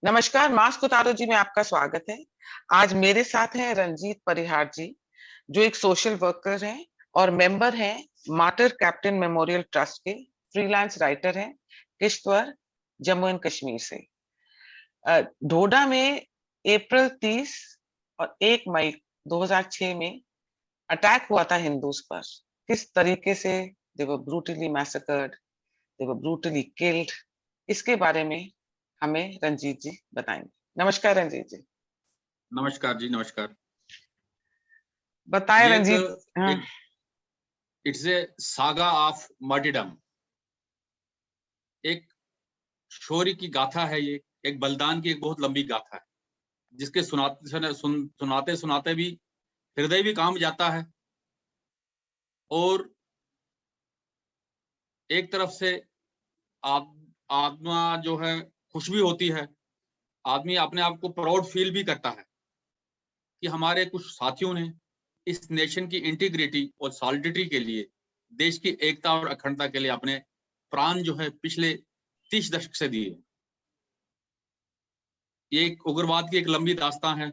नमस्कार, मास्क उतारो जी में आपका स्वागत है। आज मेरे साथ हैं रंजीत परिहार जी, जो एक सोशल वर्कर हैं और मेंबर हैं मार्टर कैप्टन मेमोरियल ट्रस्ट के। फ्रीलांस राइटर हैं, किश्तवाड़, जम्मू एंड कश्मीर से। ढोडा में अप्रैल 30 और 1 मई 2006 में अटैक हुआ था हिंदूज पर। किस तरीके से दे वर ब्रूटली मैसेकर्ड, दे वर ब्रूटली किल्ड, इसके बारे में हमें रंजीत जी बताएंगे। नमस्कार रंजीत जी। नमस्कार जी, नमस्कार। बताएं ये रंजीत। हाँ। It's a saga of martyrdom. एक शौर्य की गाथा है, ये एक बलिदान की एक बहुत लंबी गाथा है, जिसके सुनाते सुनाते भी हृदय भी काम जाता है। और एक तरफ से आत्मा जो है खुश भी होती है। आदमी अपने आप को प्राउड फील भी करता है कि हमारे कुछ साथियों ने इस नेशन की इंटीग्रिटी और सॉलिडिटी के लिए, देश की एकता और अखंडता के लिए अपने प्राण जो है पिछले 30 दशक से दिए। ये एक उग्रवाद की एक लंबी दास्तान है।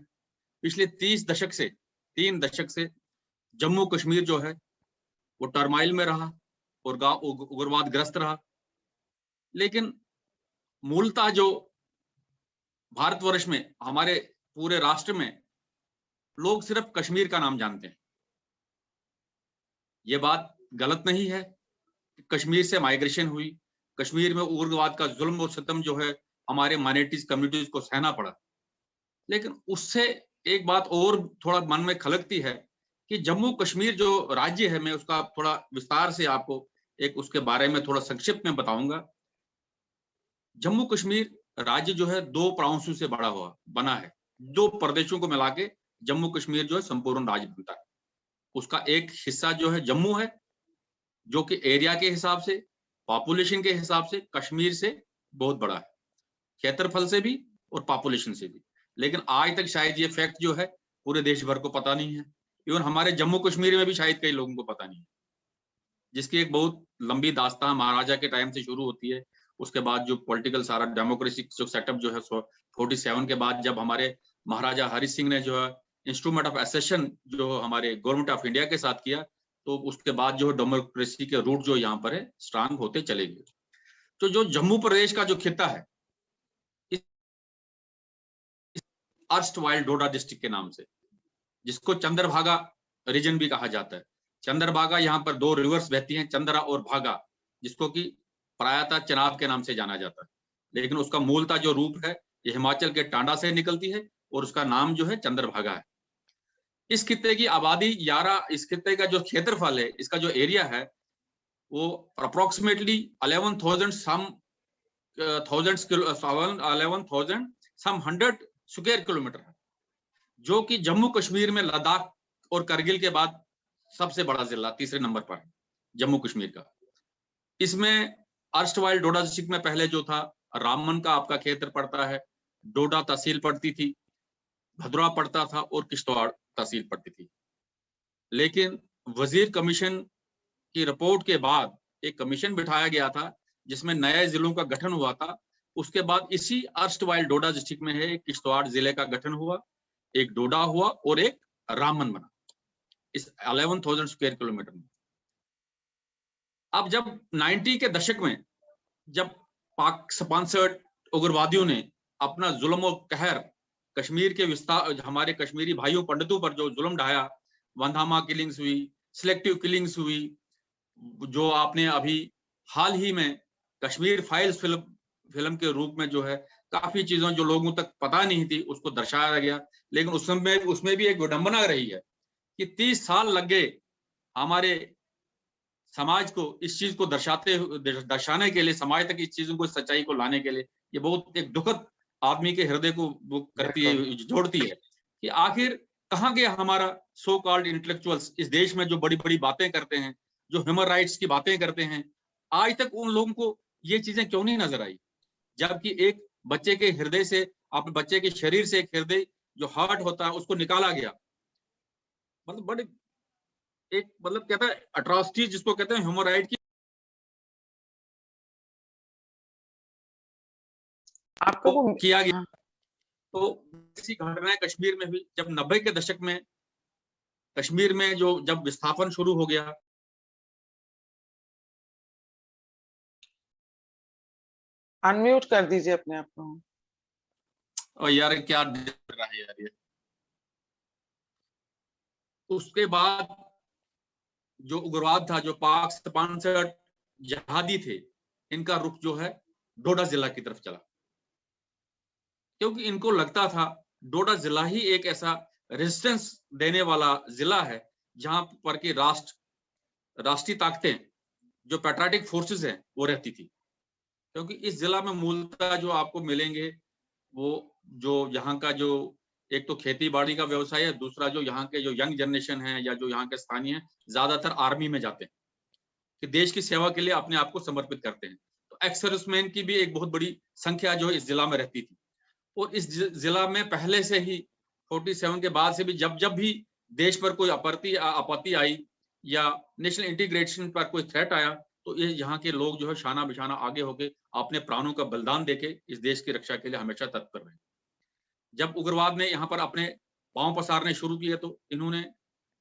पिछले 3 दशक से जम्मू कश्मीर जो है वो टर्माइल में रहा और उग्रवाद ग्रस्त रहा। लेकिन मूलतः जो भारतवर्ष में, हमारे पूरे राष्ट्र में लोग सिर्फ कश्मीर का नाम जानते हैं। ये बात गलत नहीं है। कश्मीर से माइग्रेशन हुई, कश्मीर में उग्रवाद का जुल्म और सितम जो है हमारे माइनॉरिटीज कम्युनिटीज को सहना पड़ा। लेकिन उससे एक बात और थोड़ा मन में खलकती है कि जम्मू कश्मीर जो राज्य है, मैं उसका थोड़ा विस्तार से आपको एक उसके बारे में थोड़ा संक्षिप्त में बताऊंगा। जम्मू कश्मीर राज्य जो है 2 प्रांशों से बना है। 2 प्रदेशों को मिला के जम्मू कश्मीर जो है संपूर्ण राज्य बनता है। उसका एक हिस्सा जो है जम्मू है, जो कि एरिया के हिसाब से, पॉपुलेशन के हिसाब से कश्मीर से बहुत बड़ा है, क्षेत्रफल से भी और पॉपुलेशन से भी। लेकिन आज तक शायद ये फैक्ट जो है पूरे देश भर को पता नहीं है। इवन हमारे जम्मू कश्मीर में भी शायद कई लोगों को पता नहीं है, जिसकी एक बहुत लंबी दास्तान महाराजा के टाइम से शुरू होती है। उसके बाद जो पॉलिटिकल सारा डेमोक्रेसी जो सेटअप जो है 47 के बाद, जब हमारे महाराजा हरि सिंह ने जो है इंस्ट्रूमेंट ऑफ एसेशन जो हमारे गवर्नमेंट ऑफ इंडिया के साथ किया, तो उसके बाद जो डेमोक्रेसी के रूट जो यहाँ पर है स्ट्रांग होते चले गए। तो जो जम्मू प्रदेश का जो खिता है, अर्स्ट वाइल डोडा डिस्ट्रिक्ट के नाम से, जिसको चंद्रभागा रीजन भी कहा जाता है। चंद्रभागा, यहाँ पर 2 रिवर्स बहती हैं, चंद्रा और भागा, जिसको कि प्रायतः चनाब के नाम से जाना जाता है। लेकिन उसका मूलतः जो रूप है ये हिमाचल के टांडा से निकलती है और उसका नाम जो है चंद्रभागा है। इस खित्ते की आबादी 11, इस खित्ते का जो क्षेत्रफल है, इसका जो एरिया है वो अप्रोक्सीमेटली 11,000 सम 100 स्क्वायर किलोमीटर है, जो कि जम्मू कश्मीर में लद्दाख और करगिल के बाद सबसे बड़ा जिला तीसरे नंबर पर है जम्मू कश्मीर का। इसमें अर्स्टवाइल डोडा डिस्ट्रिक्ट में पहले जो था रामबन का आपका क्षेत्र पड़ता है, डोडा तहसील पड़ती थी, भद्रवा पड़ता था और किश्तवाड़ तहसील पड़ती थी। लेकिन वजीर कमीशन की रिपोर्ट के बाद एक कमीशन बिठाया गया था जिसमें नए जिलों का गठन हुआ था। उसके बाद इसी अर्स्टवाइल डोडा डिस्ट्रिक्ट में है किश्तवाड़ जिले का गठन हुआ, एक डोडा हुआ और एक रामबन बना इस 11,000 स्क्वायर किलोमीटर में। अब जब 90 के दशक में जब पाक स्पॉन्सर्ड उग्रवादियों ने अपना जुल्म और कहर कश्मीर के विस्तार, हमारे कश्मीरी भाइयों पंडितों पर जो जुल्म ढाया, वंधामा किलिंग्स हुई, सिलेक्टिव किलिंग्स हुई, जो आपने अभी हाल ही में कश्मीर फाइल्स फिल्म के रूप में जो है काफी चीजों जो लोगों तक पता नहीं थी उसको दर्शाया गया। लेकिन उसमें भी एक विडंबना रही है कि 30 साल लग गए हमारे समाज को इस चीज को दर्शाने के लिए, समाज तक इस चीजों को, सच्चाई को लाने के लिए। ये बहुत एक दुखद आदमी के हृदय को वो करती है, जोड़ती है कि आखिर कहाँ गया हमारा सो कॉल्ड इंटेलेक्चुअल्स इस देश में, जो बड़ी बड़ी बातें करते हैं, जो ह्यूमन राइट्स की बातें करते हैं। आज तक उन लोगों को ये चीजें क्यों नहीं नजर आई, जबकि एक बच्चे के हृदय से, अपने बच्चे के शरीर से एक हृदय जो हार्ट होता है उसको निकाला गया। मतलब बड़े एक, मतलब कहता है अट्रॉसिटी जिसको कहते हैं ह्यूमन राइट की। आपका वो किया गया। हाँ, तो ऐसी घटनाएं कश्मीर में हुई जब 90 के दशक में कश्मीर में जो जब विस्थापन शुरू हो गया। अनम्यूट कर दीजिए अपने आप को। और यार क्या डर रहा है यार ये। उसके बाद जो उग्रवाद था, जो पाक स्पॉन्सर्ड जहादी थे, इनका रुख जो है डोडा जिला की तरफ चला, क्योंकि इनको लगता था डोडा जिला ही एक ऐसा रेजिस्टेंस देने वाला जिला है जहां पर की राष्ट्रीय ताकतें, जो पैट्रियोटिक फोर्सेस हैं, वो रहती थी। क्योंकि इस जिला में मूलतः जो आपको मिलेंगे वो जो यहाँ का जो एक तो खेती बाड़ी का व्यवसाय है, दूसरा जो यहाँ के जो यंग जनरेशन है या जो यहाँ के स्थानीय हैं, ज्यादातर आर्मी में जाते हैं कि देश की सेवा के लिए अपने आप को समर्पित करते हैं। तो एक्स सर्विसमैन की भी एक बहुत बड़ी संख्या जो इस जिला में रहती थी। और इस जिला में पहले से ही 47 के बाद से भी जब जब भी देश पर कोई आपत्ति आई या नेशनल इंटीग्रेशन पर कोई थ्रेट आया, तो ये यहाँ के लोग जो है शाना बिशाना आगे होके अपने प्राणों का बलिदान देके इस देश की रक्षा के लिए हमेशा तत्पर रहे। जब उग्रवाद ने यहाँ पर अपने पांव पसारने शुरू किए तो इन्होंने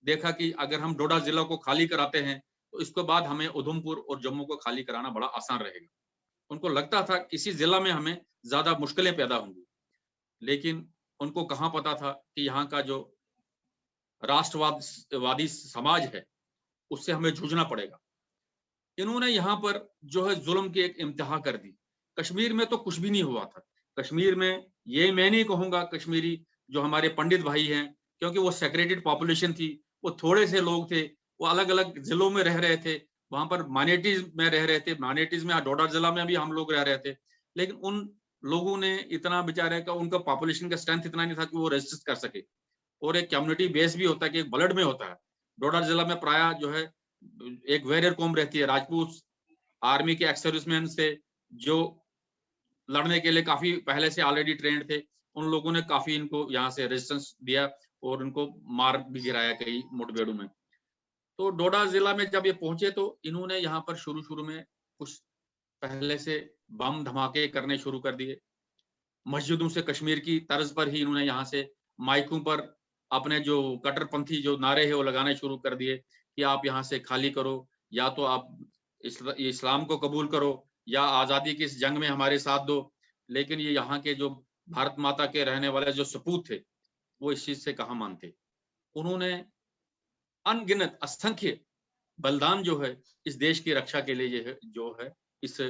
देखा कि अगर हम डोडा जिला को खाली कराते हैं तो इसके बाद हमें उधमपुर और जम्मू को खाली कराना बड़ा आसान रहेगा। उनको लगता था किसी जिला में हमें ज्यादा मुश्किलें पैदा होंगी, लेकिन उनको कहाँ पता था कि यहाँ का जो राष्ट्रवादी समाज है उससे हमें जूझना पड़ेगा। इन्होंने यहाँ पर जो है जुल्म की एक इम्तिहा कर दी। कश्मीर में तो कुछ भी नहीं हुआ था। कश्मीर में ये मैं नहीं कहूंगा, कश्मीरी जो हमारे पंडित भाई हैं, क्योंकि वो सेक्रेटेड पॉपुलेशन थी, वो थोड़े से लोग थे, वो अलग अलग जिलों में रह रहे थे, वहां पर माइनॉरिटीज में रह रहे थे। माइनॉरिटीज में डोडा जिला में भी हम लोग रह रहे थे, लेकिन उन लोगों ने इतना बेचारे का उनका पॉपुलेशन का स्ट्रेंथ इतना नहीं था कि वो रजिस्टर कर सके। और एक कम्युनिटी बेस भी होता है कि एक ब्लड में होता है। डोडा जिला में प्राय जो है एक वेरियर कौम रहती है, राजपूत आर्मी के एक्स सर्विसमैन से जो लड़ने के लिए काफी पहले से ऑलरेडी ट्रेंड थे, उन लोगों ने काफी इनको यहाँ से रेजिस्टेंस दिया और उनको मार भी गिराया कई मुठभेड़ों में। तो डोडा जिला में जब ये पहुंचे तो इन्होंने यहाँ पर शुरू शुरू में कुछ पहले से बम धमाके करने शुरू कर दिए। मस्जिदों से कश्मीर की तर्ज पर ही इन्होंने यहाँ से माइकों पर अपने जो कट्टरपंथी जो नारे हैं वो लगाने शुरू कर दिए कि आप यहाँ से खाली करो, या तो आप इस्लाम को कबूल करो या आज़ादी की इस जंग में हमारे साथ दो। लेकिन ये यहाँ के जो भारत माता के रहने वाले जो सपूत थे वो इस चीज से कहाँ मानते। उन्होंने अनगिनत असंख्य बलिदान जो है इस देश की रक्षा के लिए जो है इस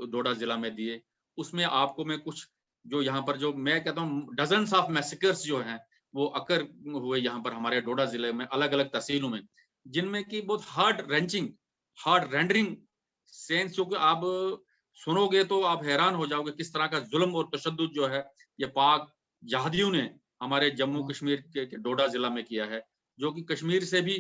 डोडा जिला में दिए। उसमें आपको मैं कुछ जो यहाँ पर जो मैं कहता हूँ डजन्स ऑफ मैसेकर्स जो हैं वो अकर हुए यहाँ पर हमारे डोडा जिले में अलग अलग तहसीलों में, जिनमें की बहुत हार्ड रेंडरिंग सेंस जो कि आप सुनोगे तो आप हैरान हो जाओगे किस तरह का जुल्म और तशद्दुद जो है ये पाक जहादियों ने हमारे जम्मू कश्मीर के डोडा जिला में किया है। जो कि कश्मीर से भी,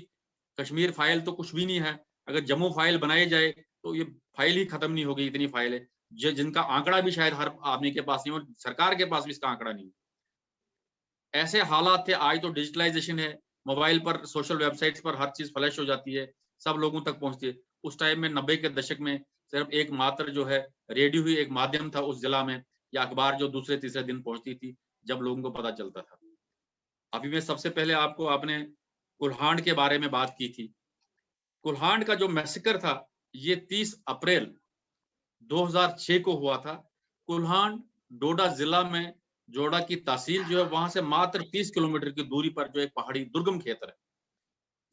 कश्मीर फाइल तो कुछ भी नहीं है, अगर जम्मू फाइल बनाई जाए तो ये फाइल ही खत्म नहीं होगी, इतनी फाइल है जिनका आंकड़ा भी शायद हर आदमी के पास नहीं हो, सरकार के पास भी इसका आंकड़ा नहीं। ऐसे हालात थे। आज तो डिजिटलाइजेशन है, मोबाइल पर सोशल वेबसाइट्स पर हर चीज फ्लैश हो जाती है, सब लोगों तक पहुंचती है। उस टाइम में 90 के दशक में सिर्फ एक मात्र जो है रेडियो ही एक माध्यम था उस जिला में, या अखबार जो दूसरे तीसरे दिन पहुंचती थी जब लोगों को पता चलता था। अभी मैं सबसे पहले आपको आपने कुल्हाड़ के बारे में बात की थी। कुल्हाड़ का जो मैसेकर था ये 30 अप्रैल 2006 को हुआ था। कुल्हाड़ डोडा जिला में जोड़ा की तहसील जो है वहां से मात्र 30 किलोमीटर की दूरी पर जो एक पहाड़ी दुर्गम क्षेत्र है,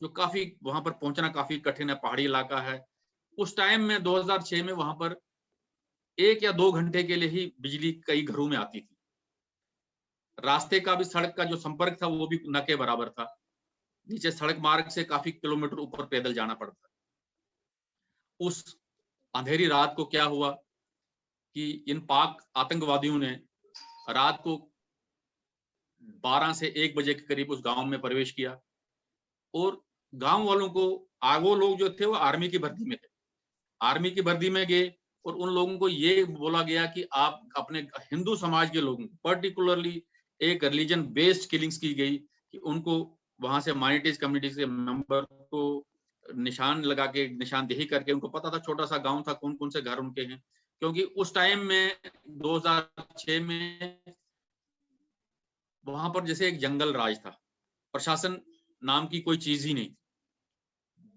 जो काफी वहां पर पहुंचना काफी कठिन है, पहाड़ी इलाका है। उस टाइम में 2006 में वहां पर 1 या 2 घंटे के लिए ही बिजली कई घरों में आती थी। रास्ते का भी, सड़क का जो संपर्क था वो भी न के बराबर था। नीचे सड़क मार्ग से काफी किलोमीटर ऊपर पैदल जाना पड़ता। उस अंधेरी रात को क्या हुआ कि इन पाक आतंकवादियों ने रात को 12 से 1 बजे के करीब उस गांव में प्रवेश किया और गांव वालों को, वो लोग जो थे वो आर्मी की भर्ती में थे, आर्मी की भर्ती में गए और उन लोगों को ये बोला गया कि आप अपने हिंदू समाज के लोगों को, पर्टिकुलरली एक रिलीजन बेस्ड किलिंग्स की गई कि उनको वहां से माइनॉरिटीज कम्युनिटीज के मेंबर को निशान लगा के, निशानदेही करके, उनको पता था छोटा सा गांव था कौन कौन से घर उनके हैं, क्योंकि उस टाइम में 2006 में वहां पर जैसे एक जंगल राज था, प्रशासन नाम की कोई चीज ही नहीं,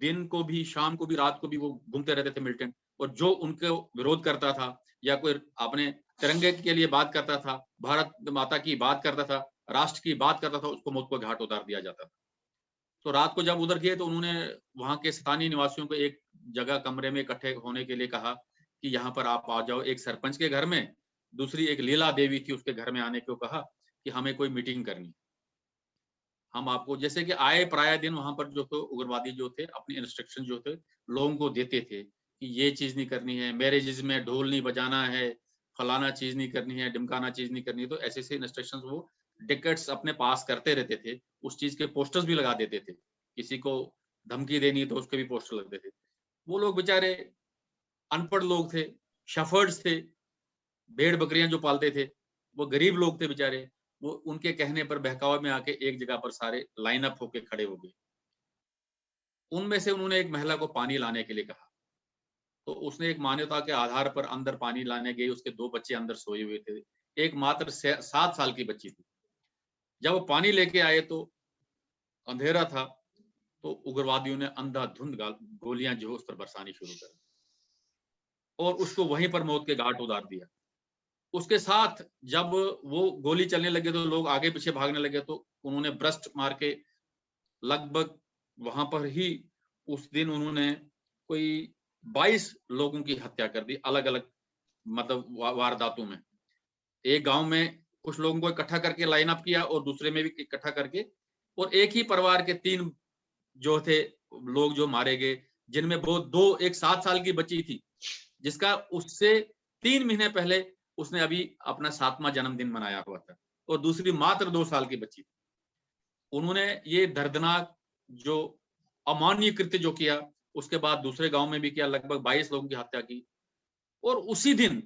दिन को भी, शाम को भी, रात को भी वो घूमते रहते थे मिलिटेंट, और जो उनको विरोध करता था या कोई अपने तिरंगे के लिए बात करता था, भारत माता की बात करता था, राष्ट्र की बात करता था, उसको मौत को घाट उतार दिया जाता था। तो रात को जब उधर गए तो उन्होंने वहां के स्थानीय निवासियों को एक जगह कमरे में इकट्ठे होने के लिए कहा कि यहाँ पर आप आ जाओ, एक सरपंच के घर में, दूसरी एक लीला देवी थी उसके घर में आने को कहा कि हमें कोई मीटिंग करनी, हम आपको, जैसे कि आए प्राय दिन वहां पर जो तो उग्रवादी जो थे अपनी इंस्ट्रक्शन जो थे लोगों को देते थे कि ये चीज नहीं करनी है, मैरिजेज में ढोल नहीं बजाना है, फलाना चीज नहीं करनी है, ढिमकाना चीज नहीं करनी है, तो ऐसे ऐसे इंस्ट्रक्शंस वो डिकेट्स अपने पास करते रहते थे। उस चीज के पोस्टर्स भी लगा देते थे, किसी को धमकी देनी है तो उसके भी पोस्टर लगते थे। वो लोग बेचारे अनपढ़ लोग थे, शफर्ड्स थे, भेड़ बकरियां जो पालते थे, वो गरीब लोग थे बेचारे, वो उनके कहने पर बहकावे में आके एक जगह पर सारे लाइन अप होके खड़े हो गए। उनमें से उन्होंने एक महिला को पानी लाने के लिए कहा, तो उसने एक मान्यता के आधार पर अंदर पानी लाने गई, उसके 2 बच्चे अंदर सोए हुए थे, एक मात्र 7 साल की बच्ची थी। जब वो पानी लेके आए तो अंधेरा था, तो उग्रवादियों ने अंधाधुंध गोलियां जो उस पर बरसानी शुरू कर दी और उसको वहीं पर मौत के घाट उतार दिया। उसके साथ जब वो गोली चलने लगे तो लोग आगे पीछे भागने लगे, तो उन्होंने ब्रस्ट मार के लगभग वहां पर ही उस दिन उन्होंने कोई 22 लोगों की हत्या कर दी, अलग अलग मतलब वारदातों में। एक गांव में कुछ लोगों को इकट्ठा करके लाइन अप किया और दूसरे में भी इकट्ठा करके, और एक ही परिवार के 3 जो थे लोग जो मारे गए, जिनमें वो 2, एक 7 साल की बच्ची थी जिसका उससे 3 महीने पहले उसने अभी अपना 7वां जन्मदिन मनाया हुआ था, और दूसरी मात्र 2 साल की बच्ची थी। उन्होंने ये दर्दनाक जो अमानवीय कृत्य जो किया, उसके बाद दूसरे गांव में भी किया, लगभग 22 लोगों की हत्या की। और उसी दिन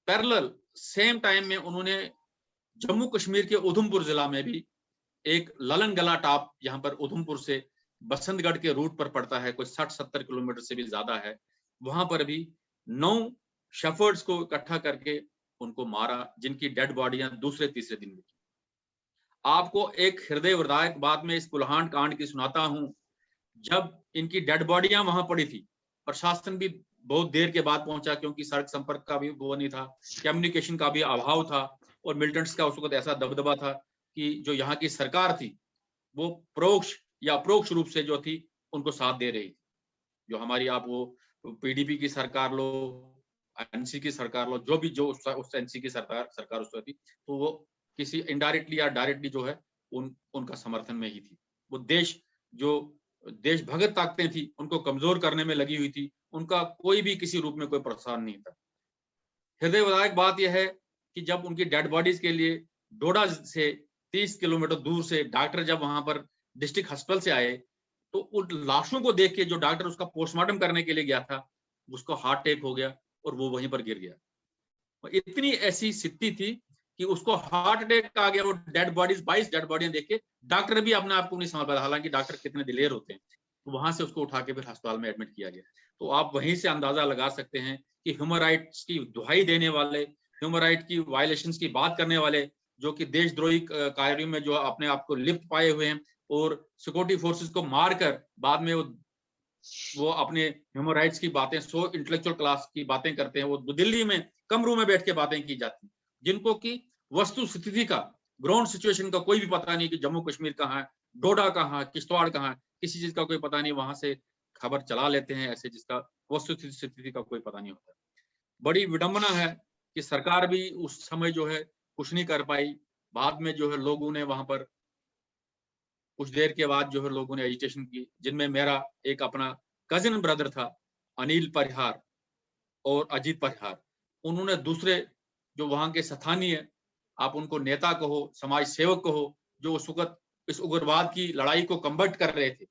पैरेलल सेम टाइम में उन्होंने जम्मू कश्मीर के उधमपुर जिला में भी एक ललन गला टॉप, यहाँ पर उधमपुर से बसंतगढ़ के रूट पर पड़ता है, कोई 60-70 किलोमीटर से भी ज्यादा है, वहां पर भी 9 शेफर्ड्स को इकट्ठा करके उनको मारा, जिनकी डेड बॉडियां दूसरे तीसरे दिन मिली। आपको एक हृदय विदारक बात में इस कुल्हाड़ कांड की सुनाता हूं। जब इनकी डेड बॉडियां वहां पड़ी थी, प्रशासन भी बहुत देर के बाद पहुंचा, क्योंकि सड़क संपर्क का भी वो नहीं था, कम्युनिकेशन का भी अभाव था, और मिलिटेंट्स का उस वक्त ऐसा दबदबा था कि जो यहाँ की सरकार थी वो परोक्ष या अप्रोक्ष रूप से जो थी उनको साथ दे रही थी। जो हमारी आप वो पीडीपी की सरकार लो, एनसी की सरकार लो, जो भी जो उस एनसी की सरकार उस वक्त थी, तो वो किसी इनडायरेक्टली या डायरेक्टली जो है उनका समर्थन में ही थी। वो देश जो देशभगत ताकतें थी उनको कमजोर करने में लगी हुई थी, उनका कोई भी किसी रूप में कोई प्रोत्साहन नहीं था। हृदय विदारक बात यह है कि जब उनकी डेड बॉडीज के लिए डोडा से 30 किलोमीटर दूर से डॉक्टर जब वहां पर डिस्ट्रिक्ट हॉस्पिटल से आए, तो उन लाशों को देख के जो डॉक्टर उसका पोस्टमार्टम करने के लिए गया था, उसको हार्ट अटैक हो गया और वो वहीं पर गिर गया। और इतनी ऐसी स्थिति थी कि उसको हार्ट अटैक आ गया, वो डेड बॉडीज 22 डेड बॉडियां देख के डॉक्टर भी अपने आप को नहीं समझ पाया, हालांकि डॉक्टर कितने दिलेर होते हैं। तो वहां से उसको उठा के फिर अस्पताल में एडमिट किया गया। तो आप वहीं से अंदाजा लगा सकते हैं कि ह्यूमन राइट्स की दुहाई देने वाले, ह्यूमन राइट की वायलेशंस की बात करने वाले, जो कि देशद्रोही कार्यों में जो अपने आप को लिप्त पाए हुए हैं और सिक्योरिटी फोर्सेस को मारकर बाद में वो अपने ह्यूमन राइट्स की बातें, सो इंटेलेक्चुअल क्लास की बातें करते हैं, वो दिल्ली में कमरों में बैठ के बातें की जाती हैं, जिनको कि वस्तु स्थिति का, ग्राउंड सिचुएशन का कोई भी पता नहीं कि जम्मू कश्मीर कहाँ है, डोडा कहाँ है, किश्तवाड़ कहाँ है, किसी चीज का कोई पता नहीं, वहां से खबर चला लेते हैं ऐसे, जिसका वस्तु स्थिति का कोई पता नहीं होता। बड़ी विडंबना है कि सरकार भी उस समय जो है कुछ नहीं कर पाई। बाद में जो है लोगों ने वहां पर कुछ देर के बाद जो है लोगों ने एजिटेशन की, जिनमें मेरा एक अपना कजिन ब्रदर था, अनिल परिहार और अजीत परिहार। उन्होंने दूसरे जो वहां के स्थानीय, आप उनको नेता कहो, समाज सेवक कहो, जो उस वक्त इस उग्रवाद की लड़ाई को कम्बट कर रहे थे,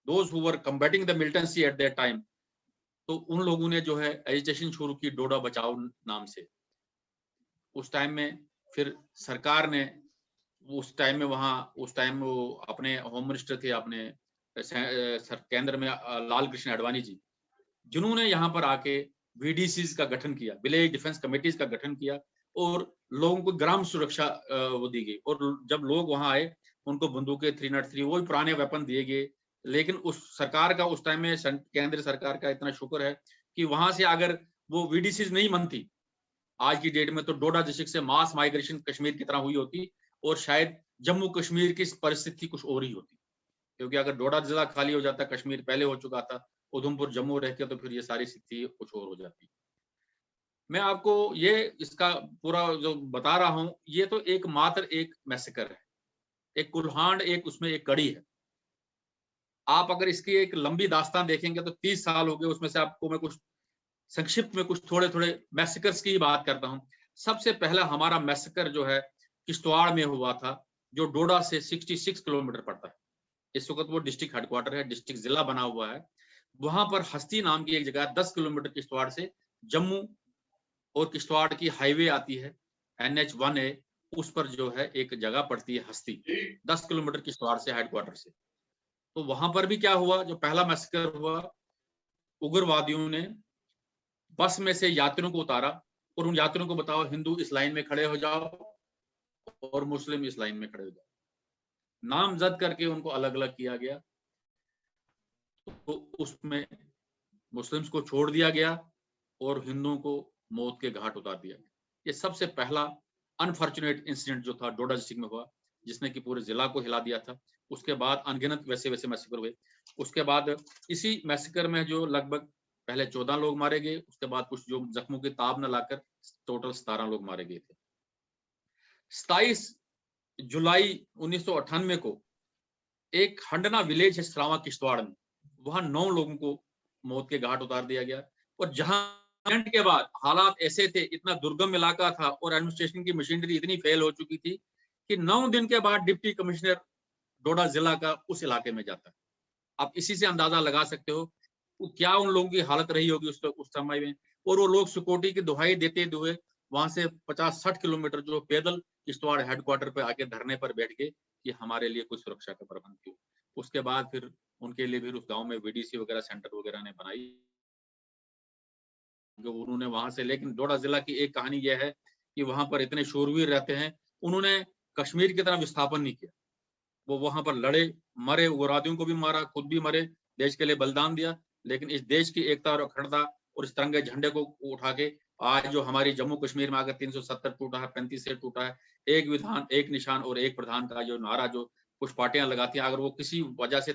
those who were combating the militancy at that time, तो उन लोगों ने जो है एजिटेशन शुरू की डोडा बचाओ नाम से। उस टाइम में फिर सरकार ने उस टाइम में उस टाइम वो अपने होम मिनिस्टर थे अपने केंद्र में, लाल कृष्ण आडवाणी जी, जिन्होंने यहाँ पर आके VDCs का गठन किया, विलेज डिफेंस कमेटीज का गठन किया, और लोगों को ग्राम सुरक्षा वो दी गई। और जब लोग वहां आए उनको बंदूकें 303 वो भी पुराने वेपन दिए गए। लेकिन उस सरकार का उस टाइम में, केंद्र सरकार का इतना शुक्र है कि वहां से अगर वो VDCs नहीं बनती आज की डेट में, तो डोडा डिस्ट्रिक्ट से मास माइग्रेशन कश्मीर की तरह हुई होती, और शायद जम्मू कश्मीर की परिस्थिति कुछ और ही होती। क्योंकि अगर डोडा जिला खाली हो जाता, कश्मीर पहले हो चुका था, उधमपुर जम्मू रह के, तो फिर ये सारी स्थिति कुछ और हो जाती। मैं आपको ये इसका पूरा जो बता रहा हूं, ये तो एक मात्र एक मैसेकर है, एक कुल्हाड़, एक उसमें एक कड़ी है। आप अगर इसकी एक लंबी दास्तान देखेंगे तो 30 साल हो गए। उसमें से आपको मैं कुछ संक्षिप्त में कुछ थोड़े थोड़े मैसेकर्स की बात करता हूं। सबसे पहला हमारा मैसेकर जो है किश्तवाड़ में हुआ था, जो डोडा से 66 किलोमीटर पड़ता है। इस वक्त वो डिस्ट्रिक्ट हेडक्वार्टर है, डिस्ट्रिक्ट जिला बना हुआ है। वहां पर हस्ती नाम की एक जगह 10 किलोमीटर किश्तवाड़ से, जम्मू और किश्तवाड़ की हाईवे आती है NH1A, उस पर जो है एक जगह पड़ती है हस्ती, 10 किलोमीटर किश्तवाड़ से हेडक्वार्टर से। तो वहां पर भी क्या हुआ, जो पहला मैसेकर हुआ, उग्रवादियों ने बस में से यात्रियों को उतारा और उन यात्रियों को बताओ हिंदू इस लाइन में खड़े हो जाओ और मुस्लिम इस लाइन में खड़े हो जाओ, नामजद करके उनको अलग अलग किया गया। तो उसमें मुस्लिम्स को छोड़ दिया गया और हिंदुओं को मौत के घाट उतार दिया गया। ये सबसे पहला अनफॉर्चुनेट इंसिडेंट जो था डोडा डिस्ट्रिक्ट में हुआ, जिसने कि पूरे जिला को हिला दिया था। उसके बाद अनगिनत वैसे वैसे मैसेकर हुए। उसके बाद इसी मैसेकर में जो लगभग पहले 14 लोग मारे गए, उसके बाद कुछ जो जख्मों की ताब न लाकर टोटल 17 लोग मारे गए थे। 27 जुलाई 1998 को एक हंडना विलेज है सरावा किश्तवाड़ में, वहां 9 लोगों को मौत के घाट उतार दिया गया। और जहां के बाद हालात ऐसे थे, इतना दुर्गम इलाका था और एडमिनिस्ट्रेशन की मशीनरी इतनी फेल हो चुकी थी कि 9 दिन के बाद डिप्टी कमिश्नर डोडा जिला का उस इलाके में जाता है। आप इसी से अंदाजा लगा सकते हो क्या उन लोगों की हालत रही होगी उस समय में। और वो लोग सिक्योरिटी की दुहाई देते हुए वहां से 50-60 किलोमीटर जो पैदल किश्तवाड़ हेडक्वार्टर पे आके धरने पर बैठ गए कि हमारे लिए कुछ सुरक्षा का प्रबंध किया। उसके बाद फिर उनके लिए फिर उस गांव में VDC वगैरह सेंटर वगैरह ने बनाई जो उन्होंने वहां से। लेकिन डोडा जिला की एक कहानी यह है कि वहां पर इतने शूरवीर रहते हैं, उन्होंने कश्मीर की तरह विस्थापन नहीं किया। वो वहां पर लड़े, मरे, उग्रवादियों को भी मारा, खुद भी मरे, देश के लिए बलिदान दिया। लेकिन इस देश की एकता और अखंडता और इस तिरंगे झंडे को उठा के आज जो हमारी जम्मू कश्मीर में अगर 370 टूटा है, 35 से टूटा है, एक विधान एक निशान और एक प्रधान का जो नारा जो कुछ पार्टियां लगाती हैं, अगर वो किसी वजह से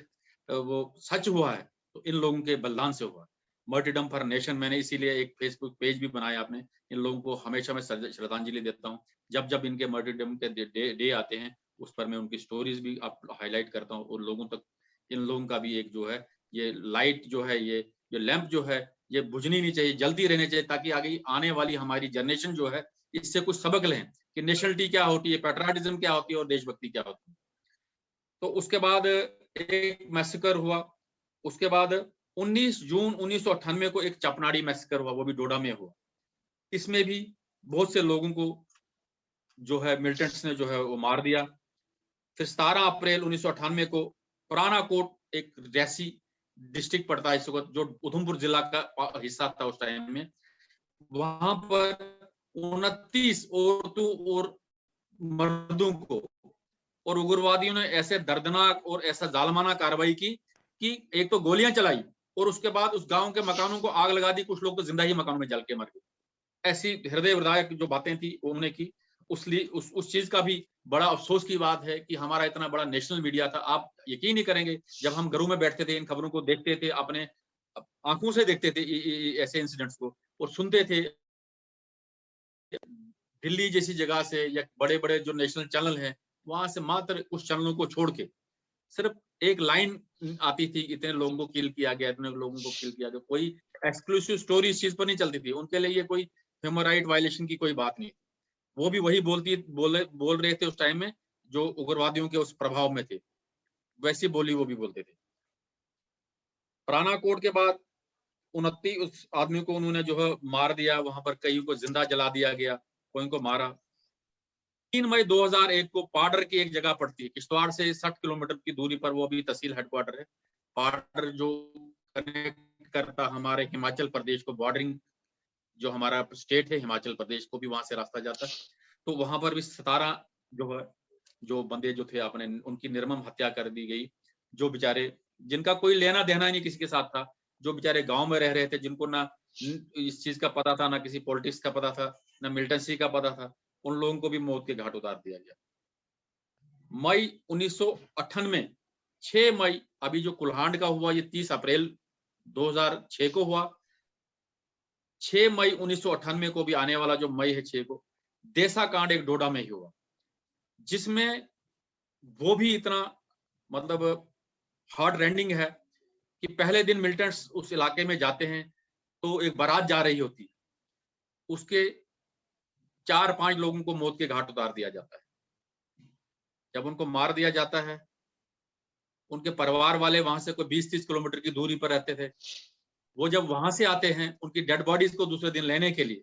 वो सच हुआ है तो इन लोगों के बलिदान से हुआ। मर्टिडम फॉर नेशन, मैंने इसीलिए एक फेसबुक पेज भी बनाया। आपने इन लोगों को हमेशा मैं श्रद्धांजलि देता हूँ। जब जब इनके मर्टिडम के डे आते हैं उस पर मैं उनकी स्टोरीज भी आप हाईलाइट करता हूँ और लोगों तक इन लोगों का भी एक जो है ये लाइट जो है, ये लैंप जो है, ये बुझनी नहीं चाहिए, जलती रहनी चाहिए, ताकि आगे आने वाली हमारी जनरेशन जो है इससे कुछ सबक लें कि नेशनलिटी क्या होती है, पैट्रियटिज्म क्या होती है और देशभक्ति क्या होती है। तो उसके बाद एक मैसेकर हुआ। उसके बाद 19 जून 1998 को एक चपनाड़ी मैसेकर हुआ, वो भी डोडा में हुआ। इसमें भी बहुत से लोगों को जो है मिलिटेंट्स ने जो है वो मार दिया। फिर 17 अप्रैल 1998 को पुराना कोट एक रियासी डिस्ट्रिक्ट पड़ता है इस वक्त, जो उधमपुर जिला का हिस्सा था उस टाइम में, वहां पर 29 औरतों और मर्दों को और उग्रवादियों ने ऐसे दर्दनाक और ऐसा जालमाना कार्रवाई की कि एक तो गोलियां चलाई और उसके बाद उस गांव के मकानों को आग लगा दी। कुछ लोग तो जिंदा ही मकानों में जल के मर गए। ऐसी हृदय विदायक जो बातें थी उन्होंने की। उस चीज का भी बड़ा अफसोस की बात है कि हमारा इतना बड़ा नेशनल मीडिया था। आप यकीन नहीं करेंगे, जब हम घरों में बैठते थे इन खबरों को देखते थे, अपने आंखों से देखते थे ऐसे इंसिडेंट्स को और सुनते थे। दिल्ली जैसी जगह से या बड़े बड़े जो नेशनल चैनल हैं वहां से मात्र कुछ चैनलों को छोड़ के सिर्फ एक लाइन आती थी, इतने लोगों को किल किया गया, इतने लोगों को किल किया गया। कोई एक्सक्लूसिव स्टोरी इस चीज पर नहीं चलती थी। उनके लिए ये कोई ह्यूमन राइट वायलेशन की कोई बात नहीं। वो भी वही बोल रहे थे उस टाइम में जो उग्रवादियों के उस प्रभाव में थे, वैसी बोली वो भी बोलते थे। पुराना कोट के बाद 29 उस आदमी को उन्होंने जो है मार दिया, वहां पर कई को जिंदा जला दिया गया, कोई को मारा। 3 मई 2001 को पाडर की एक जगह पड़ती है किश्तवाड़ से 60 किलोमीटर की दूरी पर, वो भी तहसील हेडक्वार्टर है। पाडर जो कनेक्ट करता हमारे हिमाचल प्रदेश को, बॉर्डरिंग जो हमारा स्टेट है हिमाचल प्रदेश को भी वहां से रास्ता जाता है। तो वहां पर भी 17 जो है जो बंदे जो थे अपने उनकी निर्मम हत्या कर दी गई, जो बेचारे जिनका कोई लेना देना ही नहीं किसी के साथ था, जो बेचारे गांव में रह रहे थे, जिनको ना इस चीज का पता था, ना किसी पॉलिटिक्स का पता था, ना मिलिटेंसी का पता था, उन लोगों को भी मौत के घाट उतार दिया गया। मई 1998, 6 मई अभी जो कुल्हांड का हुआ, ये 30 अप्रैल 2006 को हुआ। 6 मई 1998 को भी आने वाला जो मई है 6 को, देसा कांड एक डोडा में ही हुआ, जिसमें वो भी इतना मतलब हार्ट रेंडिंग है कि पहले दिन मिलिटेंट्स उस इलाके में जाते हैं तो एक बारात जा रही होती है, उसके 4-5 लोगों को मौत के घाट उतार दिया जाता है। जब उनको मार दिया जाता है, उनके परिवार वाले वहां से कोई 20-30 किलोमीटर की दूरी पर रहते थे, वो जब वहां से आते हैं उनकी डेड बॉडीज को दूसरे दिन लेने के लिए,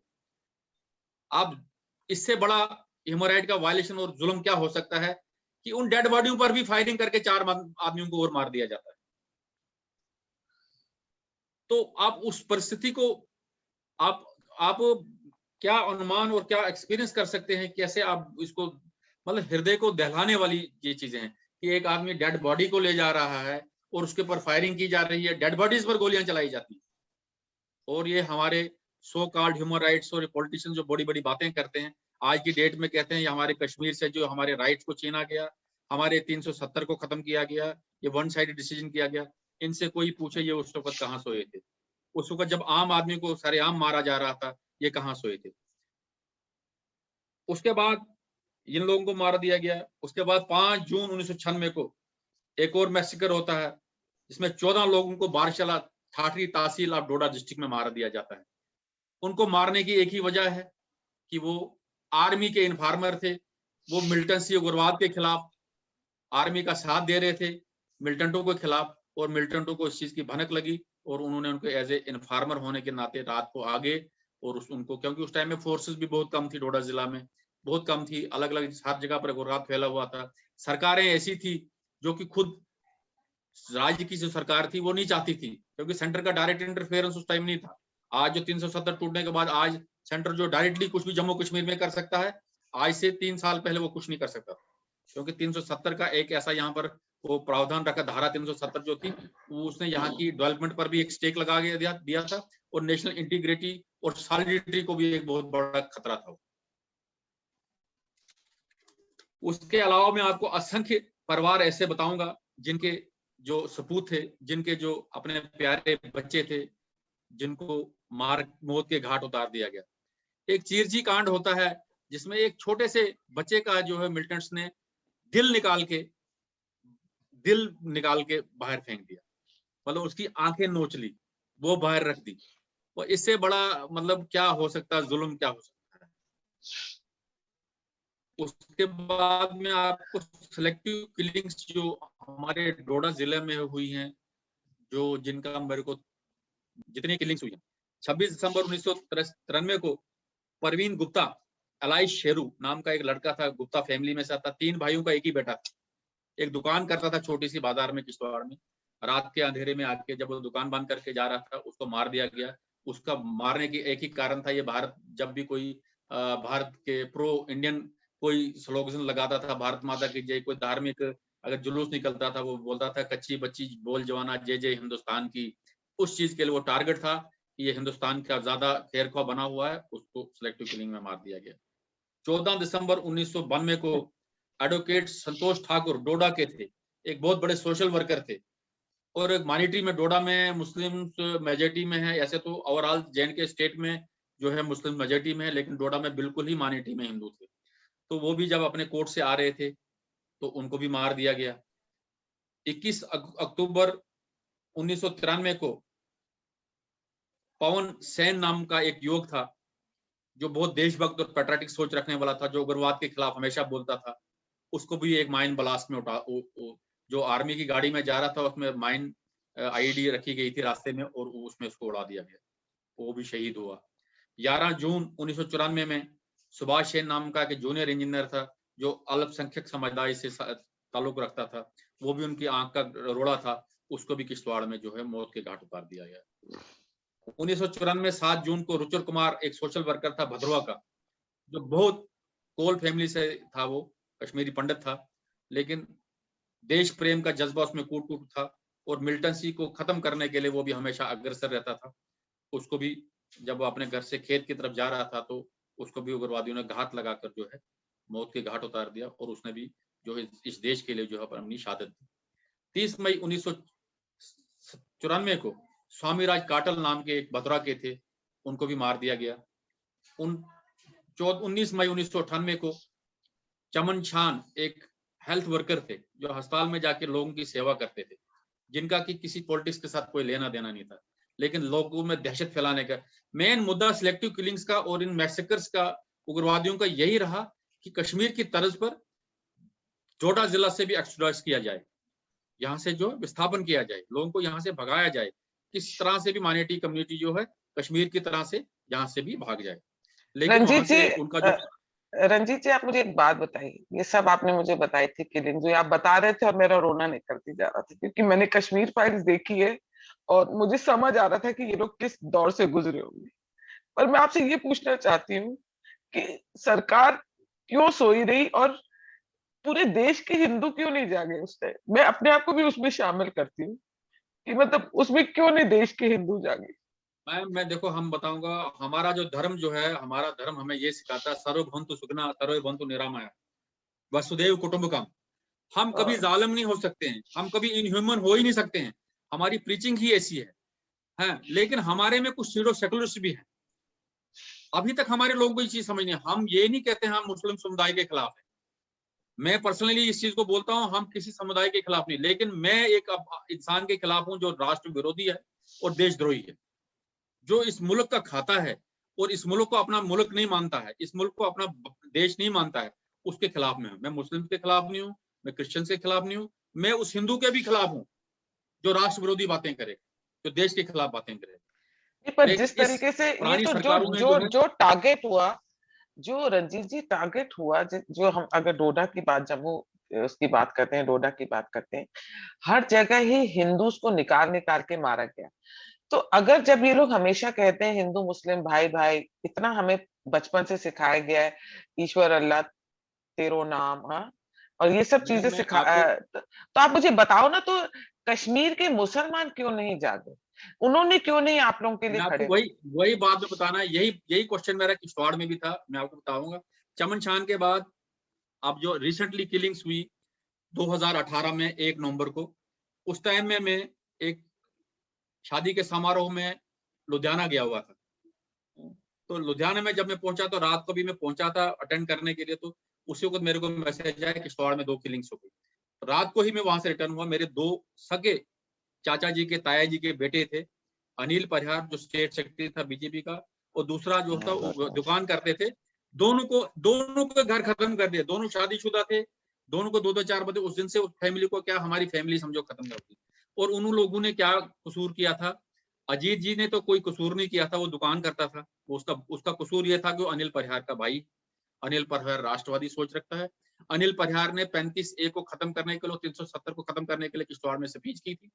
अब इससे बड़ा ह्यूमन का वायलेशन और जुल्म क्या हो सकता है कि उन डेड बॉडियों पर भी फायरिंग करके 4 आदमियों को और मार दिया जाता है। तो आप उस परिस्थिति को आप क्या अनुमान और क्या एक्सपीरियंस कर सकते हैं, कैसे आप इसको मतलब हृदय को दहलाने वाली ये चीजें हैं कि एक आदमी डेड बॉडी को ले जा रहा है और उसके ऊपर फायरिंग की जा रही है, डेड बॉडीज पर गोलियां चलाई जाती है। और ये हमारे सो कॉल्ड ह्यूमन राइट्स और पॉलिटिशियन जो बड़ी बड़ी बातें करते हैं, आज की डेट में कहते हैं ये हमारे कश्मीर से जो हमारे राइट्स को छीना गया, हमारे 370 को खत्म किया गया, ये वन साइडेड डिसीजन किया गया। इनसे कोई पूछे ये उस वक्त कहाँ सोए थे? उस वक्त जब आम आदमी को सरेआम मारा जा रहा था, ये कहाँ सोए थे? उसके बाद इन लोगों को मार दिया गया। उसके बाद 5 जून 1996 को एक और मैसेकर होता है, जिसमें 14 लोगों को बारशाला ठाठरी तहसील ऑफ डोडा डिस्ट्रिक्ट में मार दिया जाता है। उनको मारने की एक ही वजह है कि वो आर्मी के इन्फॉर्मर थे, वो मिलिटेंसी उग्रवाद के खिलाफ आर्मी का साथ दे रहे थे मिलिटेंटों के खिलाफ, और मिलिटेंटों को इस चीज की भनक लगी और उन्होंने उनको एज ए इन्फॉर्मर होने के नाते रात को आगे और उनको, क्योंकि उस टाइम में फोर्सेस भी बहुत कम थी, डोडा जिला में बहुत कम थी, अलग अलग हर जगह पर उग्रवाद फैला हुआ था। सरकारें ऐसी थी जो कि खुद राज्य की जो सरकार थी वो नहीं चाहती थी, क्योंकि सेंटर का डायरेक्ट इंटरफेरेंस उस टाइम नहीं था। आज जो 370 टूटने के बाद आज सेंटर जो डायरेक्टली कुछ भी जम्मू कश्मीर में कर सकता है, आज से 3 साल पहले वो कुछ नहीं कर सकता, क्योंकि 370 का एक ऐसा यहाँ पर वो प्रावधान रखा, धारा 370 जो थी वो उसने यहाँ की डेवलपमेंट पर भी एक स्टेक लगा दिया था, और नेशनल इंटीग्रिटी और सॉलिडिटी को भी एक बहुत बड़ा खतरा था। उसके अलावा मैं आपको असंख्य परिवार ऐसे बताऊंगा जिनके जो सपूत थे, जिनके जो अपने प्यारे बच्चे थे, जिनको मौत के घाट उतार दिया गया। एक चीरजी कांड होता है जिसमें एक छोटे से बच्चे का जो है मिलिटेंट्स ने दिल निकाल के बाहर फेंक दिया, मतलब उसकी आंखें नोच ली, वो बाहर रख दी। और इससे बड़ा मतलब क्या हो सकता है, जुल्म क्या हो सकता है। उसके बाद में आपको सिलेक्टिव किलिंग्स जो हमारे डोडा जिले में हुई हैं, जो जिनका मेरे को जितनी किलिंग्स हुई हैं, 26 दिसंबर 1993 को परवीन गुप्ता अलाइश शेरू नाम का एक लड़का था, गुप्ता फैमिली में से था, 3 भाइयों का एक ही बेटा था, एक दुकान करता था छोटी सी बाजार में किश्तवाड़ में। रात के अंधेरे में आके जब वो दुकान बंद करके जा रहा था, उसको मार दिया गया। उसका मारने की एक ही कारण था, ये भारत जब भी कोई भारत के प्रो इंडियन कोई स्लोगन लगाता था, भारत माता की जय, कोई धार्मिक अगर जुलूस निकलता था, वो बोलता था कच्ची बच्ची बोल जवाना जय जय हिंदुस्तान की। उस चीज के लिए वो टारगेट था कि ये हिंदुस्तान का ज्यादा खैरख्वाह बना हुआ है, उसको सिलेक्टिव किलिंग में मार दिया गया। 14 दिसंबर 1992 को एडवोकेट संतोष ठाकुर डोडा के थे, एक बहुत बड़े सोशल वर्कर थे, और मॉनिटरी में डोडा में मुस्लिम मेजॉरिटी में है, ऐसे तो ओवरऑल जैन के स्टेट में जो है मुस्लिम मेजॉरिटी में है, लेकिन डोडा में बिल्कुल ही मॉनिटरी में हिंदू थे। तो वो भी जब अपने कोर्ट से आ रहे थे तो उनको भी मार दिया गया। 21 अक्टूबर 1993 को पवन सेन नाम का एक युवक था, जो बहुत देशभक्त और पैट्रियोटिक सोच रखने वाला था, जो उग्रवाद के खिलाफ हमेशा बोलता था, उसको भी एक माइन ब्लास्ट में जो आर्मी की गाड़ी में जा रहा था, उसमें माइन आईडी रखी गई थी रास्ते में, और उसमें उसको उड़ा दिया गया, वो भी शहीद हुआ। 11 जून 1994 में सुभाष सेन नाम का एक जूनियर इंजीनियर था, जो अल्पसंख्यक समुदाय से ताल्लुक रखता था, वो भी उनकी आंख का रोड़ा था, उसको भी किश्तवाड़ में जो है मौत के घाट उतार दिया गया। 1994 7 जून को रुचर कुमार एक सोशल वर्कर था भद्रवा का, जो बहुत कोल फैमिली से था, वो कश्मीरी पंडित था, लेकिन देश प्रेम का जज्बा उसमें कूट कूट था और मिलिटेंसी को खत्म करने के लिए वो भी हमेशा अग्रसर रहता था। उसको भी जब वो अपने घर से खेत की तरफ जा रहा था तो उसको भी उग्रवादियों ने घात लगाकर जो है मौत के घाट उतार दिया और उसने भी जो है इस देश के लिए जो है अपनी शहादत दी। 30 मई 1994 को स्वामी राज काटल नाम के एक भद्रा के थे, उनको भी मार दिया गया। 19 मई 1998 को चमन छान एक हेल्थ वर्कर थे जो अस्पताल में जाके लोगों की सेवा करते थे, जिनका कि किसी पॉलिटिक्स के साथ कोई लेना देना नहीं था, लेकिन लोगों में दहशत फैलाने का मेन मुद्दा सिलेक्टिव किलिंग्स का और इन मैसेकर्स का, उग्रवादियों का यही रहा कि कश्मीर की तर्ज पर जोड़ा जिला से भी एक्सट्रॉइस किया जाए, यहाँ से जो विस्थापन किया जाए, लोगों को यहाँ से भगाया जाए, किस तरह से भी माइनॉरिटी कम्युनिटी जो है कश्मीर की तरह से यहाँ से भी भाग जाए। लेकिन वहां से उनका जो रंजीत जी, आप मुझे एक बात बताइए, ये सब आपने मुझे बताई थी किलिंग जो आप बता रहे थे और मेरा रोना निकलती जा रहा था, क्योंकि मैंने कश्मीर फाइल्स देखी है और मुझे समझ आ रहा था कि ये लोग किस दौर से गुजरे होंगे। पर मैं आपसे ये पूछना चाहती हूँ कि सरकार क्यों सोई रही और पूरे देश के हिंदू क्यों नहीं जागे उस टाइम? मैं अपने आप को भी उसमें शामिल करती हूँ कि मतलब उसमें क्यों नहीं देश के हिंदू जागे। मैं देखो, हम बताऊंगा, हमारा जो धर्म जो है, हमारा धर्म हमें ये सिखाता है सर्वभौंतु सुखना सर्वभौंतु निरामया वसुदेव कुटुंबकम। हम कभी जालिम नहीं हो सकते हैं, हम कभी इनह्यूमन हो ही नहीं सकते हैं, हमारी प्रीचिंग ही ऐसी है। लेकिन हमारे में कुछ सीडो सेकुलरिस्ट भी है। अभी तक हमारे लोगों को ये चीज समझ नहीं, हम ये नहीं कहते हैं हम मुस्लिम समुदाय के खिलाफ है, मैं पर्सनली इस चीज को बोलता हूं, हम किसी समुदाय के खिलाफ नहीं, लेकिन मैं एक इंसान के खिलाफ हूं जो राष्ट्र विरोधी है और देशद्रोही है, जो इस मुल्क का खाता है और इस मुल्क को अपना मुल्क नहीं मानता है, इस मुल्क को अपना देश नहीं मानता है, उसके खिलाफ में हूं। मैं मुस्लिम के खिलाफ नहीं हूं, मैं क्रिश्चियन के खिलाफ नहीं हूं, मैं उस हिंदू के भी खिलाफ हूं जो राष्ट्र विरोधी बातें करे, जो देश के खिलाफ बातें करे। पर जिस तरीके से ये तो जो टारगेट हुआ, जो रंजीत जी टारगेट हुआ, जो हम अगर डोडा की बात, जम्मू उसकी बात करते हैं, डोडा की बात करते हैं, हर जगह ही हिंदूज को निकाल निकाल के मारा गया। तो अगर जब ये लोग हमेशा कहते हैं हिंदू मुस्लिम भाई भाई, इतना हमें बचपन से सिखाया गया है, ईश्वर अल्लाह तेरो नाम, हाँ, और ये सब चीजें तो आप मुझे बताओ ना, तो कश्मीर के मुसलमान क्यों नहीं जागे? उन्होंने क्यों नहीं आप लोगों के लिए खड़े? वही बात में बताना, यही क्वेश्चन मेरा किश्तवाड़ में भी था, मैं आपको बताऊंगा। चमन छान के बाद अब जो रिसेंटली किलिंग्स हुई 2018 में 1 नवंबर को, उस टाइम में मैं एक शादी के समारोह में लुधियाना गया हुआ था। तो लुधियाना में जब मैं पहुंचा तो रात को भी मैं पहुंचा था अटेंड करने के लिए, तो उसी वक्त मेरे को मैसेज आया कि किश्तवाड़ में 2 किलिंग्स हो गई। रात को ही मैं वहां से रिटर्न हुआ। मेरे 2 सगे चाचा जी के ताया जी के बेटे थे, अनिल परिहार जो स्टेट सेक्रेटरी था बीजेपी का, और दूसरा जो था वो दुकान करते थे। दोनों को घर खत्म कर दिया, दोनों शादीशुदा थे, दोनों को 2-2 4 बजे। उस दिन से उस फैमिली को क्या, हमारी फैमिली समझो खत्म कर दी। और उन लोगों ने क्या कसूर किया था? अजीत जी ने तो कोई कसूर नहीं किया था, वो दुकान करता था। उसका कसूर ये था कि वो अनिल परिहार का भाई, अनिल परिहार राष्ट्रवादी सोच रखता है। अनिल परिहार ने 35A को खत्म करने के लिए, 370 को खत्म करने के लिए किश्तवाड़ में स्पीच की थी।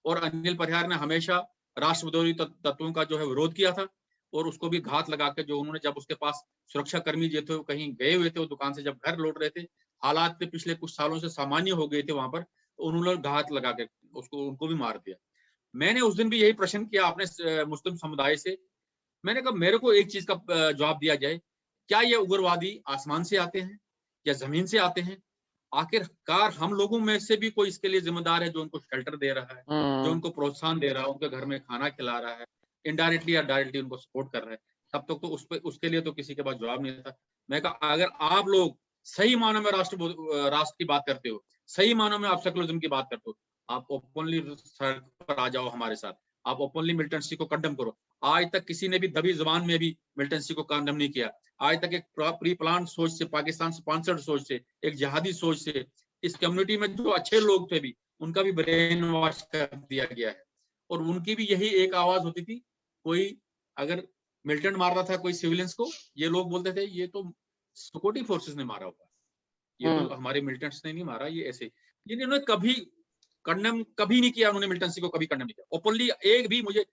और अनिल परिहार ने हमेशा राष्ट्रविरोधी तत्वों का जो है विरोध किया था, और उसको भी घात लगा के, जो उन्होंने, जब उसके पास सुरक्षा कर्मी जो थे वो कहीं गए हुए थे, वो दुकान से जब घर लौट रहे थे, हालात पिछले कुछ सालों से सामान्य हो गए थे वहां पर, तो उन्होंने घात लगा के उनको भी मार दिया। मैंने उस दिन भी यही प्रश्न किया आपने मुस्लिम समुदाय से, मैंने कहा मेरे को एक चीज का जवाब दिया जाए, क्या ये उग्रवादी आसमान से आते हैं या जमीन से आते हैं? आखिरकार हम लोगों में से भी कोई इसके लिए जिम्मेदार है जो उनको शेल्टर दे रहा है, जो उनको प्रोत्साहन दे रहा है, उनके घर में खाना खिला रहा है, इनडायरेक्टली या डायरेक्टली उनको सपोर्ट कर रहा है? तब तक तो उसके लिए तो किसी के पास जवाब नहीं था। मैं कहा अगर आप लोग सही मानों में राष्ट्र की बात करते हो, सही मानों में आप सेकुलरिज्म की बात करते हो, आप ओपनली सड़क पर आ जाओ हमारे साथ, आप ओपनली मिलिटेंसी को कंडेम करो। आज तक किसी ने भी दबी जबान में भी मिलिटेंसी को कंडेम नहीं किया। आज तक एक प्री प्लान सोच से, पाकिस्तान स्पॉन्सर्ड सोच से, एक जिहादी सोच से इस कम्युनिटी में जो अच्छे लोग थे भी, उनका भी ब्रेन वॉश कर दिया गया है। और उनकी भी यही एक आवाज होती थी, कोई अगर मिलिटेंट मार रहा था कोई सिविलियंस को, ये लोग बोलते थे ये तो सिक्योरिटी फोर्सेस ने मारा होगा, ये तो हमारे मिलिटेंट्स ने नहीं मारा, ये ऐसे। इन्होंने कभी कंडेम कभी नहीं किया उन्होंने, मिलिटेंसी को कभी कंडेम नहीं किया ओपनली। एक भी मुझे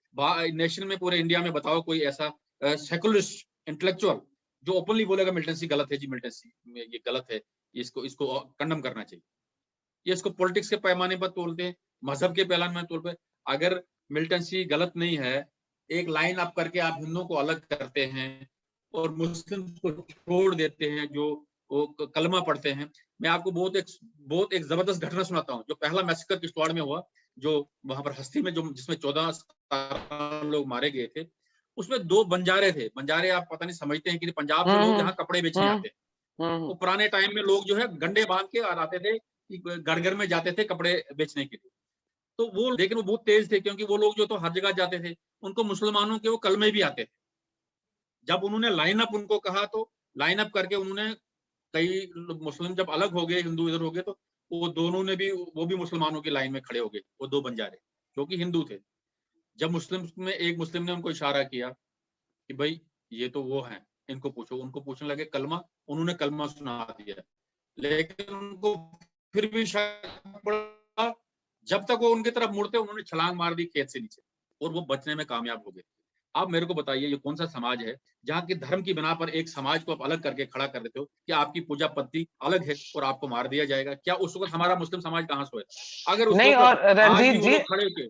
नेशन में, पूरे इंडिया में बताओ कोई ऐसा सेकुलरिस्ट इंटेलेक्चुअल जो ओपनली बोलेगा मिलिटेंसी गलत है जी, मिलिटेंसी में ये गलत है, इसको कंडेम करना चाहिए। ये इसको पॉलिटिक्स के पैमाने पर तोलते हैं, मजहब के पैमाने में तोलते हैं। अगर मिलिटेंसी गलत नहीं है, एक लाइन अप करके आप हिंदुओं को अलग करते हैं और मुस्लिम को छोड़ देते हैं जो वो कलमा पढ़ते हैं। मैं आपको बहुत एक जबरदस्त घटना सुनाता हूँ, जो पहला मैसेकर किश्तवाड़ में हुआ, जो वहां पर हस्ती में, जो जिसमें 14 लोग मारे गए थे, उसमें 2 बंजारे थे। बंजारे आप पता नहीं समझते हैं कि पंजाब से लोग यहाँ कपड़े बेचने आते हैं। वो पुराने टाइम में लोग जो है गंडे बांध के आते थे, घर घर में जाते थे कपड़े बेचने के लिए। तो वो, लेकिन वो बहुत तेज थे, क्योंकि वो लोग जो तो हर जगह जाते थे, उनको मुसलमानों के वो कलमे भी आते थे। जब उन्होंने लाइन अप उनको कहा, तो लाइन अप करके उन्होंने, कई मुस्लिम जब अलग हो गए, हिंदू इधर हो गए, तो वो दोनों ने भी, वो भी मुसलमानों की लाइन में खड़े हो गए, वो 2 बंजारे जो कि हिंदू थे। जब मुस्लिम में एक मुस्लिम ने उनको इशारा किया कि भाई ये तो वो हैं, इनको पूछो, उनको पूछने लगे कलमा, उन्होंने कलमा सुना दिया, लेकिन उनको फिर भी शक पड़ा। जब तक वो उनकी तरफ मुड़ते, उन्होंने छलांग मार दी खेत से नीचे, और वो बचने में कामयाब हो गए। आप मेरे को बताइए, ये कौन सा समाज है जहाँ की धर्म की बिना पर एक समाज को आप अलग करके खड़ा कर देते हो कि आपकी पूजा पद्धति अलग है और आपको मार दिया जाएगा? क्या उस वक्त हमारा मुस्लिम समाज कहाँ से होता? अगर उस नहीं, वक्त और आज भी वो लोग खड़े होके,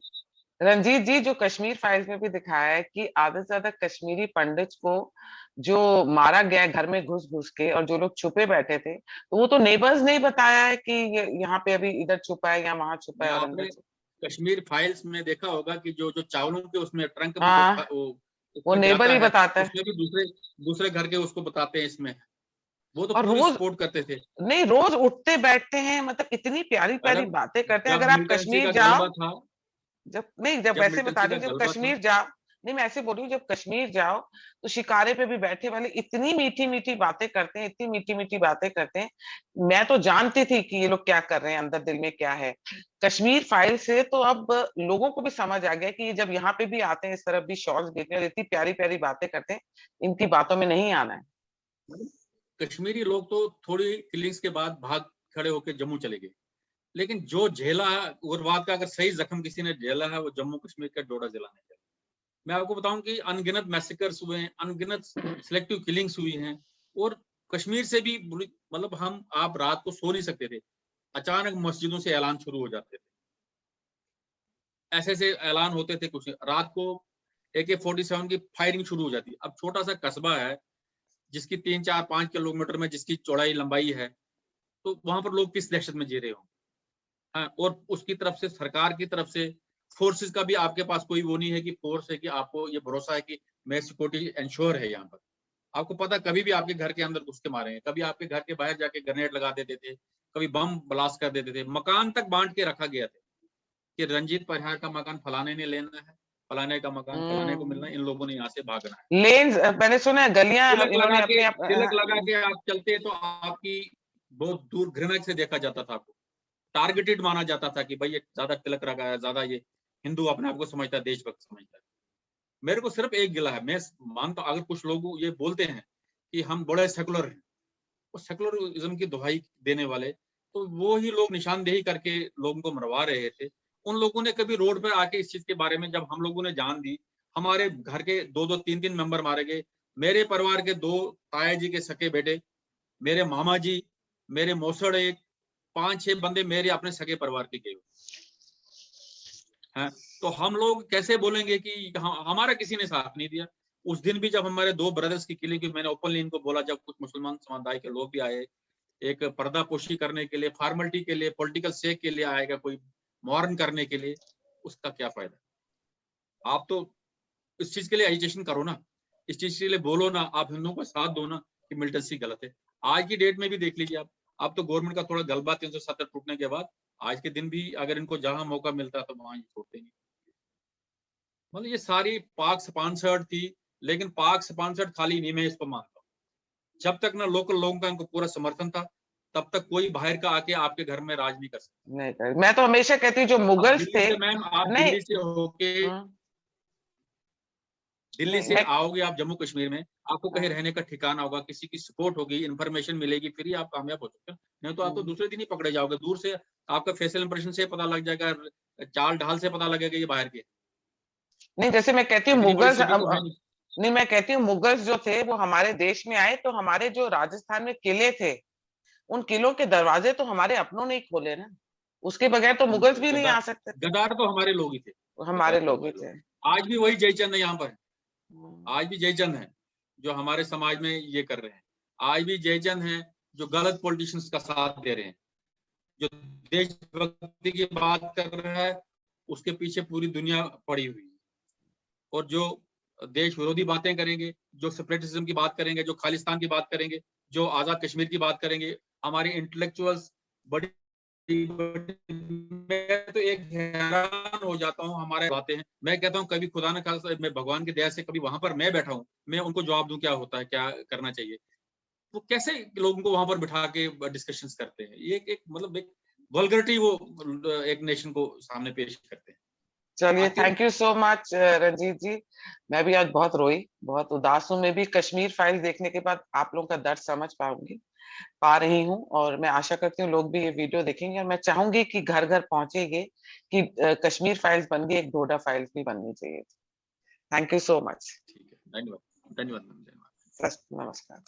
रंजीत जी, जो कश्मीर फाइल्स में भी दिखाया है कि आधे से ज्यादा कश्मीरी पंडित को जो मारा गया है घर में घुस घुस के, और जो लोग छुपे बैठे थे, तो वो तो नेबर्स ने ही बताया है कि ये यहाँ पे अभी इधर छुपा है या वहां छुपा है और अंदर आपने छुपा कश्मीर फाइल्स में देखा होगा कि जो जो चावलों के उसमें ट्रंक है। में जो हाँ, वो उसमें नेबर जाता ही है, बताता है। उसमें भी दूसरे दूसरे घर के उसको बताते हैं इसमें। वो तो और पूरी रोज, सपोर्ट करते थे। नहीं, रोज उठते बैठते हैं, मतलब इतनी प्यारी प्यारी अगर बातें करते हैं। जब अगर आप मिलिटेंसी कश्मीर का जाओ, गलबा था, जब नहीं, जब जब वैसे बता मिलिटेंसी रही का हूँ, जब गलबा था, कश्मीर जाओ, नहीं मैं ऐसे बोल रही हूँ, जब कश्मीर जाओ तो शिकारे पे भी बैठे वाले इतनी मीठी मीठी बातें करते हैं, इतनी मीठी मीठी बातें करते हैं। मैं तो जानती थी कि ये लोग क्या कर रहे हैं, अंदर दिल में क्या है। कश्मीर फाइल से तो अब लोगों को भी समझ आ गया कि ये जब यहाँ पे भी आते हैं, इस तरफ भी शॉर्ट्स देखने और इतनी प्यारी प्यारी बातें करते हैं, इनकी बातों में नहीं आना है। कश्मीरी लोग तो थोड़ी फीलिंग्स के बाद भाग खड़े होकर जम्मू चले गए। लेकिन जो झेला है उग्रवाद का, अगर सही जख्म किसी ने झेला है, वो जम्मू कश्मीर का डोडा जिला ने झेला। मैं आपको बताऊं कि अनगिनत मैसेकर्स हुए हैं, अनगिनत सिलेक्टिव किलिंग्स हुई हैं, और कश्मीर से भी मतलब आप रात को सो नहीं सकते थे, अचानक मस्जिदों से ऐलान शुरू हो जाते थे। ऐसे ऐसे ऐलान होते थे, कुछ रात को AK-47 की फायरिंग शुरू हो जाती। अब छोटा सा कस्बा है जिसकी 3-4-5 किलोमीटर में जिसकी चौड़ाई लंबाई है, तो वहां पर लोग किस दहशत में जी रहे हो? हाँ, और उसकी तरफ से, सरकार की तरफ से, फोर्सेस का भी आपके पास कोई वो नहीं है कि फोर्स है कि आपको ये भरोसा है कि मैं सिक्योरिटी इंश्योर है यहाँ पर। आपको पता, कभी भी आपके घर के अंदर घुस के मारेंगे, कभी आपके घर के बाहर जाके ग्रेनेड लगा देते थे, कभी बम ब्लास्ट कर देते थे। मकान तक बांट के रखा गया था कि रंजीत परिहार का मकान फलाने ने लेना है, फलाने का मकान फलाने को मिलना है, इन लोगों ने यहाँ से भागना है। लेन, मैंने सुना है गलियां इन्होंने अपने तिलक लगा के आप चलते तो आपकी बहुत दूर घृणा से देखा जाता था, आपको टारगेटेड माना जाता था कि भाई ये ज्यादा तिलक लगा है, ज्यादा ये हिंदू अपने आप को समझता है, देशभक्त समझता है। मेरे को सिर्फ एक गिला है, मैं मानता हूं अगर कुछ लोग ये बोलते हैं कि हम बड़े सेकुलर हैं, वो सेकुलरिज्म की दुहाई देने वाले, तो वो ही लोग निशानदेही करके लोगों को मरवा रहे थे। उन लोगों ने कभी रोड पर आके इस चीज के बारे में, जब हम लोगों ने जान दी, हमारे घर के 2-2, 3-3 मेंबर मारे गए, मेरे परिवार के 2 ताया जी के सके बेटे, मेरे मामा जी, मेरे मौसड़, एक 5-6 बंदे मेरे अपने सगे परिवार के गए हैं। तो हम लोग कैसे बोलेंगे कि हमारा किसी ने साथ नहीं दिया? उस दिन भी जब हमारे 2 ब्रदर्स की किलिंग की, मैंने ओपनली इनको बोला, जब कुछ मुसलमान समुदाय के लोग भी आए, एक पर्दापोशी करने के लिए, फॉर्मेलिटी के लिए, पॉलिटिकल शेक के लिए आएगा, कोई मॉर्न करने के लिए, उसका क्या फायदा? आप तो इस चीज के लिए एजिटेशन करो ना, इस चीज के लिए बोलो ना, आप हिंदुओं का साथ दो ना कि मिलिटेंसी गलत है। आज की डेट में भी देख लीजिए आप तो गवर्नमेंट का थोड़ा गलबा 370 टूटने के बाद आज के दिन भी अगर इनको जहां मौका मिलता है तो वहां ही छोड़ते नहीं। मतलब ये सारी पाक स्पॉन्सर्ड थी, लेकिन पाक स्पॉन्सर्ड खाली नहीं, मैं इसको मानता हूँ। जब तक ना लोकल लोगों का इनको पूरा समर्थन था, तब तक कोई बाहर का आके आपके घर में राज नहीं कर सकता। नहीं कर, मैं तो हमेशा कहती हूँ जो अब मुगल्स दिल्ली थे। से मैम, आप नहीं। दिल्ली से होके, दिल्ली से आओगे आप जम्मू कश्मीर में, आपको कहीं रहने का ठिकाना होगा, किसी की सपोर्ट होगी, इन्फॉर्मेशन मिलेगी, फिर ही आप कामयाब हो सकते हो। नहीं तो आप तो दूसरे दिन ही पकड़े जाओगे। दूर से आपका फेशियल इंप्रेशन से पता लग जाएगा, चाल ढाल से पता लगेगा ये बाहर के। नहीं, जैसे मैं कहती हूँ इतनी बड़ी मुगल्स, सिटी तो है नहीं। नहीं मैं कहती हूँ मुगल्स जो थे वो हमारे देश में आए, तो हमारे जो राजस्थान में किले थे, उन किलों के दरवाजे तो हमारे अपनों ने ही खोले ना, उसके बगैर तो मुगल्स भी नहीं आ सकते थे। गद्दार तो हमारे लोग ही थे। हमारे लोग ही थे। आज भी वही जयचंद है यहाँ पर, आज भी जयचंद है जो हमारे समाज में ये कर रहे हैं। आज भी जयचंद है जो गलत पॉलिटिशियंस का साथ दे रहे हैं। जो देशभक्ति की बात कर रहा है उसके पीछे पूरी दुनिया पड़ी हुई है, और जो देश विरोधी बातें करेंगे, जो सेपरेटिज्म की बात करेंगे, जो खालिस्तान की बात करेंगे, जो आजाद कश्मीर की बात करेंगे, हमारे इंटेलेक्चुअल्स बड़ी, मैं तो एक हैरान हो जाता हूँ हमारे बातें हैं। मैं कहता हूँ कभी खुदा न खास्ता मैं भगवान की दया से कभी वहां पर मैं बैठा हूँ, मैं उनको जवाब दूं क्या होता है, क्या करना चाहिए। वो कैसे लोगों को वहां पर बिठा के डिस्कशंस करते हैं। ये एक मतलब एक वल्गरिटी वो एक नेशन को सामने पेश करते हैं। चलिए, आखिर thank you so much Ranjit ji. मैं भी आज बहुत रोई, बहुत उदास हूँ। मैं भी कश्मीर फाइल देखने के बाद आप लोगों का दर्द समझ पा रही हूँ, और मैं आशा करती हूँ लोग भी ये वीडियो देखेंगे, और मैं चाहूंगी कि घर घर पहुंचेगी कि कश्मीर फाइल्स बन गई, एक डोडा फाइल्स भी बननी चाहिए। Thank you so much. ठीक है, धन्यवाद, धन्यवाद, धन्यवाद। नमस्कार।